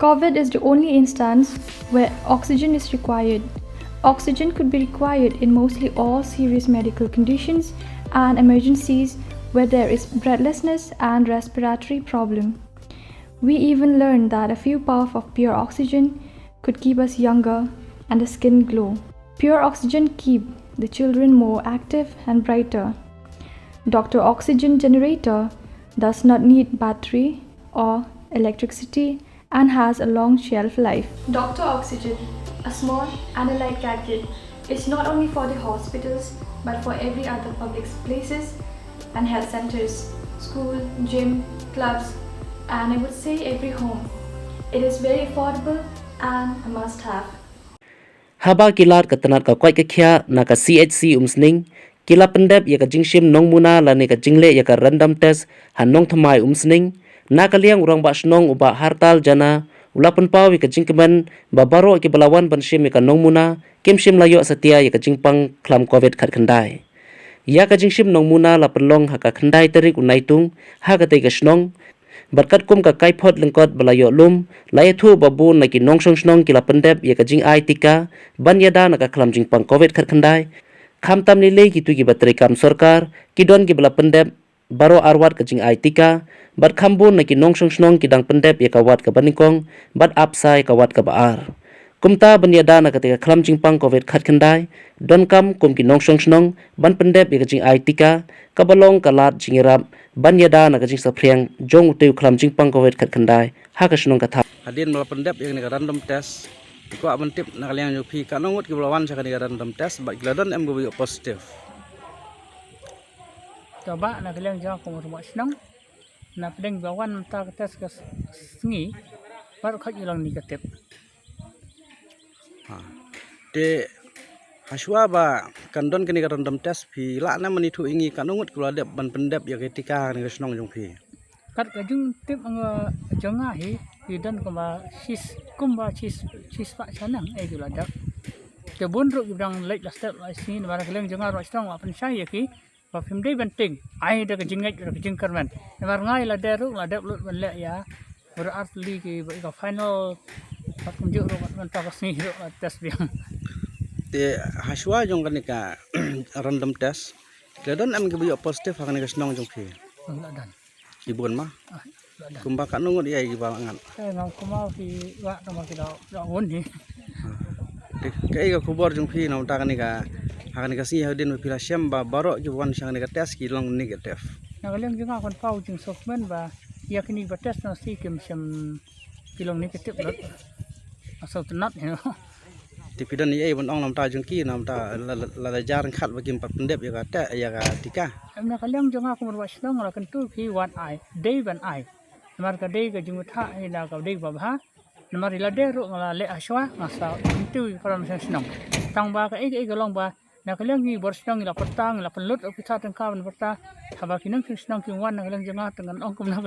COVID is the only instance where oxygen is required. Oxygen could be required in mostly all serious medical conditions and emergencies where there is breathlessness and respiratory problem. We even learned that a few puffs of pure oxygen could keep us younger and the skin glow. Pure oxygen keep the children more active and brighter. Dr. Oxygen generator does not need battery or electricity and has a long shelf life. Dr. Oxygen, a small and a light gadget, is not only for the hospitals but for every other public places and health centers, school, gym, clubs, and I would say every home. It is very affordable and a must-have. Haba kilar ka tnat ka koit ka khiah na ka CHC Umsning kila pyndep ya ka jingshim nongmuna la ne ka jingle ya ka random test han Nongthymmai Umsning na ka liang Rangbah Shnong Bah Hartal Jana ula pynpaw ya ka jingkmen baroh ki balawan ban shim ya ka nongmuna shim layo satia ya ka jingpang klam COVID khat khandai ya ka jingshim nongmuna la pynlong ha ka khandai tarik Naitung ha katei ka Shnong bat katkum ka kaiphot lyngkot balayo lum iathuh babu na ki nongshong kila pyndep ya ka jingai tika ban yada na ka klam jingpang COVID khat khandai kham tam ni le ki tu ki batri kam sarkar ki don ki bala pyndep baroh arwat ka jingai tika bat khambun na ki nongshong ki dang pyndep ya ka wat ka banikong bat apsai ka wat ka baar kumta ban yada na ka tika klam jingpang COVID khat khandai don kam kum ki nongshong ban pyndep ya ka jingai tika ka balong ka lat jingirap ban yada na ka jing sapriang jong tu klam jingpang COVID khat khandai ha ka shnong ka tha hadin mala pyndep yang ni random test ko abon tip na liang yo phi ka nongot ki balawan sa ni random test ba gladon em go positive coba na liang jo ko Rangbah Shnong na pedeng balawan ta test ka sngi baru khat ilang negatif de haswa ba kandon kini random test phi la na mani thu ingi ka nongot ki bladep ban pyndep ya ke tika ni snong jong phi kat ka jung tip ang jingai hi dan ko ba sis kumba sis pak sanang ju ladak ke bun ru ibang lek la step la sini bara keleng jingai ro strong wa pen sai ki ba phim dei benting ai da ke jingai da ke jingkmen bar ngai la de ru la de lut ban lek ya berarti ki ba final pat kum ju ru ban ta ka sini ru test biang te haswa jong kan ka random test gladon em go positive ha kan ka snong jong phi dan ibun mah kumba ka nongot ya gi balangan ngam kuma fi wa ta ma ki da ngon ni kai ga khubor jong phi na ta kan ka hakan ka si hadin pila shym ba baroh ju wan sang ka test ki long negative na kaleng jinga kon pau jing sokmen ba yakni ba test na si kim shym kilong negative lot asal tnat ni ti pidan ni bon ong nam ta jong ki nam ta la jar khat ba kim pat pyndep ya ka ta ya ka tika em na kaleng jinga ko Rangbah Shnong la kan tu ki wan ai dei ban ai mar ka dei ka jing tha ai la ka dei ba ba mar la de ru la le aswa asa tu Rangbah Shnong tang ba ka ai ka long ba na kaleng ni bor Shnong la patang la pen lut op ta tang ka ban patah haba kinang Shnong ki wan na kaleng jinga tangan ong kum na